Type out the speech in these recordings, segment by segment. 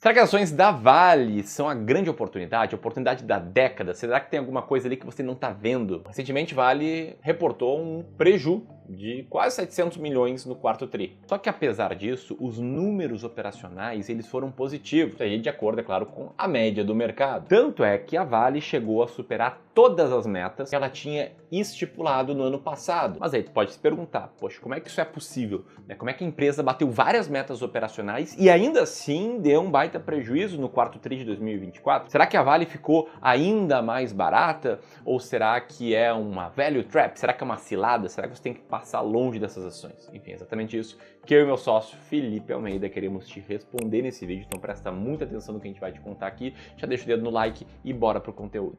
Será que as ações da Vale são a grande oportunidade, a oportunidade da década? Será que tem alguma coisa ali que você não está vendo? Recentemente, Vale reportou um preju de quase 700 milhões no quarto tri. Só que apesar disso, os números operacionais eles foram positivos, aí de acordo, é claro, com a média do mercado. Tanto é que a Vale chegou a superar todas as metas que ela tinha estipulado no ano passado. Mas aí tu pode se perguntar, poxa, como é que isso é possível? Como é que a empresa bateu várias metas operacionais e ainda assim deu um baita prejuízo no quarto tri de 2024? Será que a Vale ficou ainda mais barata? Ou será que é uma value trap? Será que é uma cilada? Será que você tem que passar longe dessas ações? Enfim, é exatamente isso que eu e meu sócio Felipe Almeida queremos te responder nesse vídeo, então presta muita atenção no que a gente vai te contar aqui, já deixa o dedo no like e bora pro conteúdo.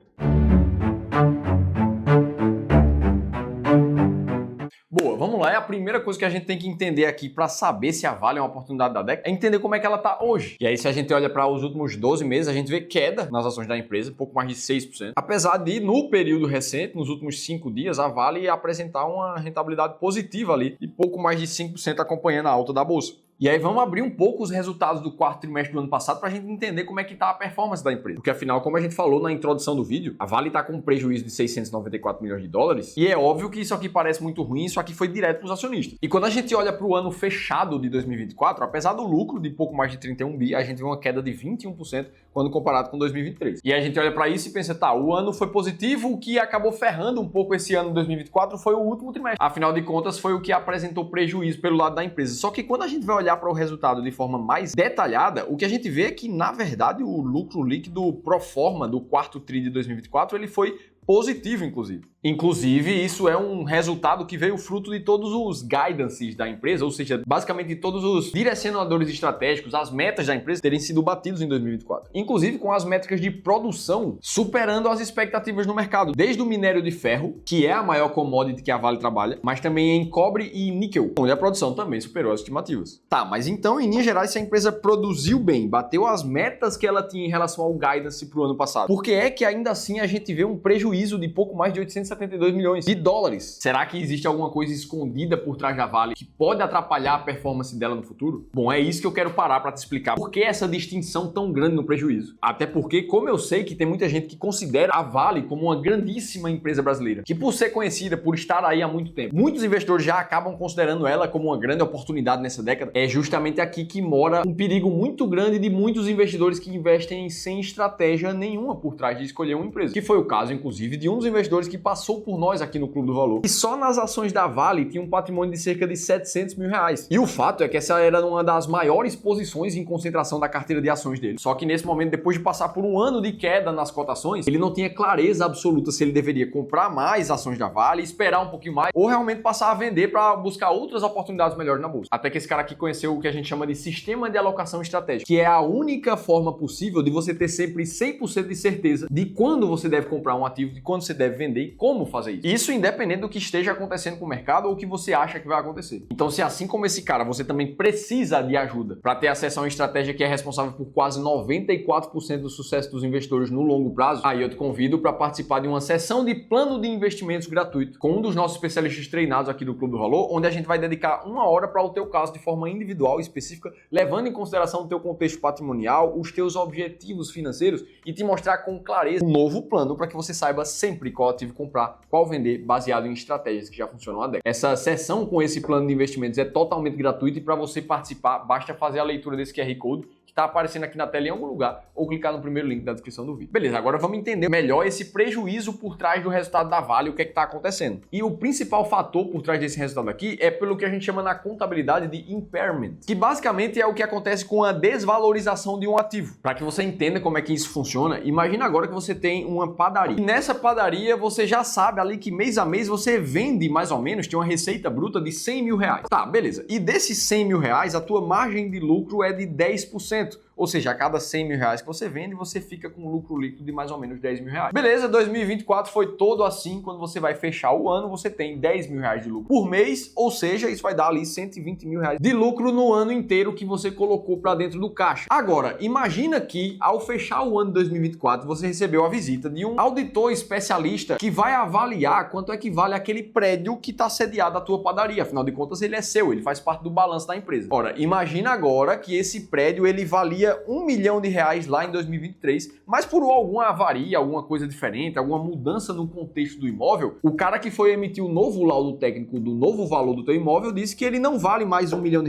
Boa, vamos lá. É a primeira coisa que a gente tem que entender aqui para saber se a Vale é uma oportunidade da década, é entender como é que ela está hoje. E aí, se a gente olha para os últimos 12 meses, a gente vê queda nas ações da empresa, pouco mais de 6%. Apesar de, no período recente, nos últimos 5 dias, a Vale apresentar uma rentabilidade positiva ali, de pouco mais de 5% acompanhando a alta da bolsa. E aí vamos abrir um pouco os resultados do quarto trimestre do ano passado para a gente entender como é que está a performance da empresa. Porque afinal, como a gente falou na introdução do vídeo, a Vale está com um prejuízo de 694 milhões de dólares e é óbvio que isso aqui parece muito ruim, isso aqui foi direto para os acionistas. E quando a gente olha para o ano fechado de 2024, apesar do lucro de pouco mais de 31 bi, a gente vê uma queda de 21% quando comparado com 2023. E a gente olha para isso e pensa, tá, o ano foi positivo, o que acabou ferrando um pouco esse ano de 2024 foi o último trimestre. Afinal de contas, foi o que apresentou prejuízo pelo lado da empresa. Só que quando a gente vai olhar para o resultado de forma mais detalhada, o que a gente vê é que, na verdade, o lucro líquido pro forma do quarto tri de 2024, ele foi positivo, inclusive. Isso é um resultado que veio fruto de todos os guidances da empresa, ou seja, basicamente de todos os direcionadores estratégicos, as metas da empresa terem sido batidos em 2024. Inclusive com as métricas de produção superando as expectativas no mercado, desde o minério de ferro, que é a maior commodity que a Vale trabalha, mas também em cobre e níquel, onde a produção também superou as estimativas. Tá, mas então, em linhas gerais, se a empresa produziu bem, bateu as metas que ela tinha em relação ao guidance para o ano passado, por que é que ainda assim a gente vê um prejuízo de pouco mais de 872 milhões de dólares? Será que existe alguma coisa escondida por trás da Vale que pode atrapalhar a performance dela no futuro? Bom, é isso que eu quero parar para te explicar. Por que essa distinção tão grande no prejuízo? Até porque, como eu sei que tem muita gente que considera a Vale como uma grandíssima empresa brasileira, que por ser conhecida, por estar aí há muito tempo, muitos investidores já acabam considerando ela como uma grande oportunidade nessa década. É justamente aqui que mora um perigo muito grande de muitos investidores que investem sem estratégia nenhuma por trás de escolher uma empresa. Que foi o caso, inclusive, de um dos investidores que passou por nós aqui no Clube do Valor e só nas ações da Vale tinha um patrimônio de cerca de 700 mil reais. E o fato é que essa era uma das maiores posições em concentração da carteira de ações dele. Só que nesse momento, depois de passar por um ano de queda nas cotações, ele não tinha clareza absoluta se ele deveria comprar mais ações da Vale, esperar um pouquinho mais, ou realmente passar a vender para buscar outras oportunidades melhores na bolsa. Até que esse cara aqui conheceu o que a gente chama de sistema de alocação estratégica, que é a única forma possível de você ter sempre 100% de certeza de quando você deve comprar um ativo, de quando você deve vender e como fazer isso. Isso independente do que esteja acontecendo com o mercado ou o que você acha que vai acontecer. Então, se assim como esse cara, você também precisa de ajuda para ter acesso a uma estratégia que é responsável por quase 94% do sucesso dos investidores no longo prazo, aí eu te convido para participar de uma sessão de plano de investimentos gratuito com um dos nossos especialistas treinados aqui do Clube do Valor, onde a gente vai dedicar 1 hora para o teu caso de forma individual e específica, levando em consideração o teu contexto patrimonial, os teus objetivos financeiros e te mostrar com clareza um novo plano para que você saiba sempre qual ativo comprar, qual vender, baseado em estratégias que já funcionam há décadas. Essa sessão com esse plano de investimentos é totalmente gratuita e para você participar, basta fazer a leitura desse QR Code que está aparecendo aqui na tela em algum lugar ou clicar no primeiro link da descrição do vídeo. Beleza, agora vamos entender melhor esse prejuízo por trás do resultado da Vale, o que é que está acontecendo. E o principal fator por trás desse resultado aqui é pelo que a gente chama na contabilidade de impairment, que basicamente é o que acontece com a desvalorização de um ativo. Para que você entenda como é que isso funciona, imagina agora que você tem uma padaria. E nessa padaria você já sabe ali que mês a mês você vende mais ou menos, tem uma receita bruta de 100 mil reais. Tá, beleza. E desses 100 mil reais, a tua margem de lucro é de 10%. Ou seja, a cada 100 mil reais que você vende, você fica com um lucro líquido de mais ou menos 10 mil reais. Beleza, 2024 foi todo assim. Quando você vai fechar o ano, você tem 10 mil reais de lucro por mês, ou seja, isso vai dar ali 120 mil reais de lucro no ano inteiro que você colocou para dentro do caixa. Agora, imagina que ao fechar o ano de 2024, você recebeu a visita de um auditor especialista que vai avaliar quanto é que vale aquele prédio que está sediado à tua padaria. Afinal de contas, ele é seu, ele faz parte do balanço da empresa. Ora, imagina agora que esse prédio ele valia valia R$1 milhão lá em 2023, mas por alguma avaria, alguma coisa diferente, alguma mudança no contexto do imóvel, o cara que foi emitir o novo laudo técnico do novo valor do teu imóvel disse que ele não vale mais R$1 milhão.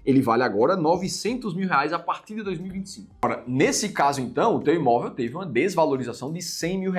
Ele vale agora R$900 mil a partir de 2025. Ora, nesse caso então, o teu imóvel teve uma desvalorização de R$100 mil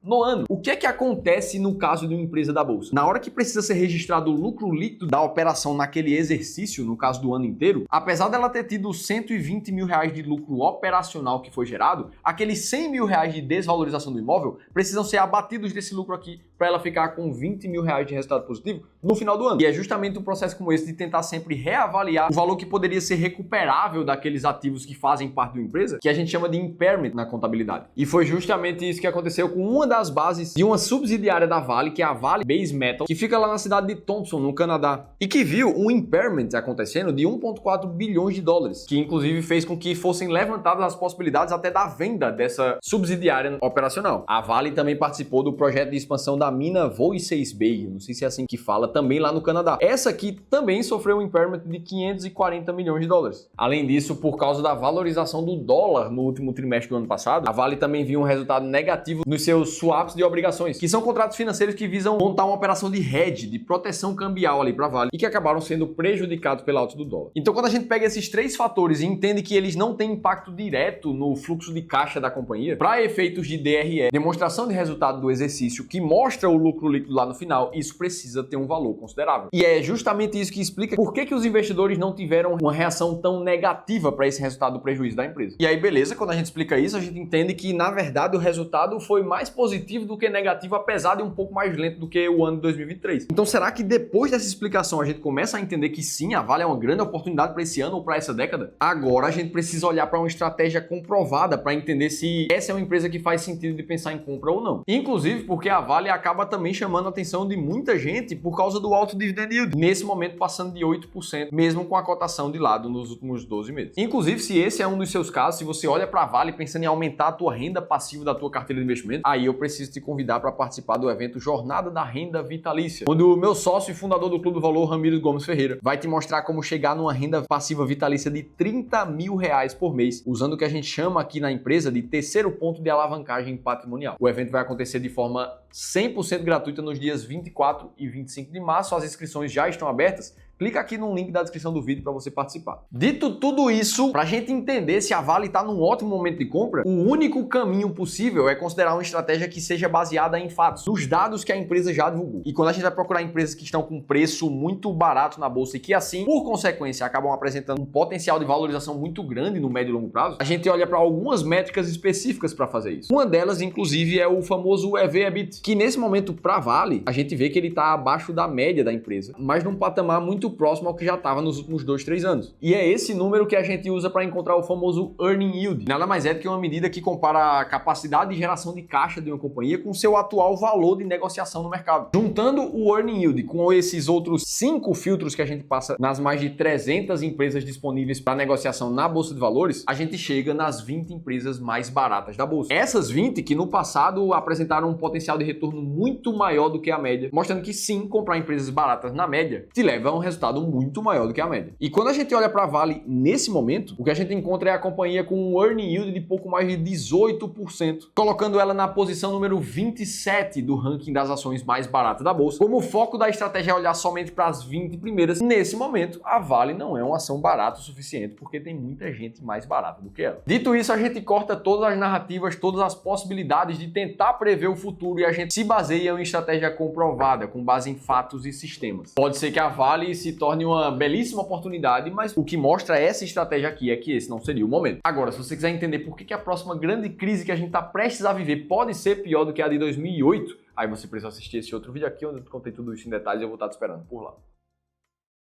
no ano. O que é que acontece no caso de uma empresa da bolsa? Na hora que precisa ser registrado o lucro líquido da operação naquele exercício, no caso do ano inteiro, apesar dela ter tido R$120 mil de lucro operacional que foi gerado, aqueles R$100 mil de desvalorização do imóvel precisam ser abatidos desse lucro aqui para ela ficar com R$20 mil de resultado positivo no final do ano. E é justamente um processo como esse de tentar sempre reavaliar o valor que poderia ser recuperável daqueles ativos que fazem parte da empresa, que a gente chama de impairment na contabilidade. E foi justamente isso que aconteceu com uma das bases de uma subsidiária da Vale, que é a Vale Base Metal, que fica lá na cidade de Thompson, no Canadá, e que viu um impairment acontecendo de 1,4 bilhões de dólares, que inclusive fez com que fossem levantadas as possibilidades até da venda dessa subsidiária operacional. A Vale também participou do projeto de expansão da mina Voisey's Bay, não sei se é assim que fala, também lá no Canadá. Essa aqui também sofreu um impairment de 540 milhões de dólares. Além disso, por causa da valorização do dólar no último trimestre do ano passado, a Vale também viu um resultado negativo nos seus swaps de obrigações, que são contratos financeiros que visam montar uma operação de hedge, de proteção cambial ali para a Vale, e que acabaram sendo prejudicados pela alta do dólar. Então, quando a gente pega esses três fatores e entende que eles não têm impacto direto no fluxo de caixa da companhia, para efeitos de DRE, demonstração de resultado do exercício, que mostra o lucro líquido lá no final, isso precisa ter um valor considerável. E é justamente isso que explica por que os investidores não tiveram uma reação tão negativa para esse resultado do prejuízo da empresa. E aí, beleza, quando a gente explica isso, a gente entende que, na verdade, o resultado foi mais positivo do que negativo, apesar de um pouco mais lento do que o ano de 2023. Então, será que depois dessa explicação a gente começa a entender que sim, a Vale é uma grande oportunidade para esse ano ou para essa década? Agora a gente precisa olhar para uma estratégia comprovada para entender se essa é uma empresa que faz sentido de pensar em compra ou não. Inclusive porque a Vale acaba também chamando a atenção de muita gente por causa do alto dividend yield, nesse momento passando de 8%, mesmo com a cotação de lado nos últimos 12 meses. Inclusive, se esse é um dos seus casos, se você olha para a Vale pensando em aumentar a tua renda passiva da tua carteira de investimento, aí eu preciso te convidar para participar do evento Jornada da Renda Vitalícia, onde o meu sócio e fundador do Clube do Valor, Ramiro Gomes Ferreira, vai te mostrar como chegar numa renda passiva vitalícia de R$30 mil por mês, usando o que a gente chama aqui na empresa de terceiro ponto de alavancagem patrimonial. O evento vai acontecer de forma 100% gratuita nos dias 24 e 25 de março. As inscrições já estão abertas. Clica aqui no link da descrição do vídeo para você participar. Dito tudo isso, para a gente entender se a Vale está num ótimo momento de compra, o único caminho possível é considerar uma estratégia que seja baseada em fatos, nos dados que a empresa já divulgou. E quando a gente vai procurar empresas que estão com preço muito barato na bolsa e que assim, por consequência, acabam apresentando um potencial de valorização muito grande no médio e longo prazo, a gente olha para algumas métricas específicas para fazer isso. Uma delas, inclusive, é o famoso EV/EBIT, que nesse momento, para a Vale, a gente vê que ele está abaixo da média da empresa, mas num patamar muito próximo ao que já estava nos últimos 2-3 anos. E é esse número que a gente usa para encontrar o famoso Earning Yield. Nada mais é do que uma medida que compara a capacidade de geração de caixa de uma companhia com seu atual valor de negociação no mercado. Juntando o Earning Yield com esses outros 5 filtros que a gente passa nas mais de 300 empresas disponíveis para negociação na Bolsa de Valores, a gente chega nas 20 empresas mais baratas da Bolsa. Essas 20 que no passado apresentaram um potencial de retorno muito maior do que a média, mostrando que sim, comprar empresas baratas na média te leva a um resultado muito maior do que a média. E quando a gente olha para a Vale nesse momento, o que a gente encontra é a companhia com um earning yield de pouco mais de 18%, colocando ela na posição número 27 do ranking das ações mais baratas da bolsa. Como o foco da estratégia é olhar somente para as 20 primeiras, nesse momento a Vale não é uma ação barata o suficiente, porque tem muita gente mais barata do que ela. Dito isso, a gente corta todas as narrativas, todas as possibilidades de tentar prever o futuro e a gente se baseia em estratégia comprovada, com base em fatos e sistemas. Pode ser que a Vale se torne uma belíssima oportunidade, mas o que mostra essa estratégia aqui é que esse não seria o momento. Agora, se você quiser entender por que a próxima grande crise que a gente está prestes a viver pode ser pior do que a de 2008, aí você precisa assistir esse outro vídeo aqui, onde eu contei tudo isso em detalhes e eu vou estar te esperando por lá.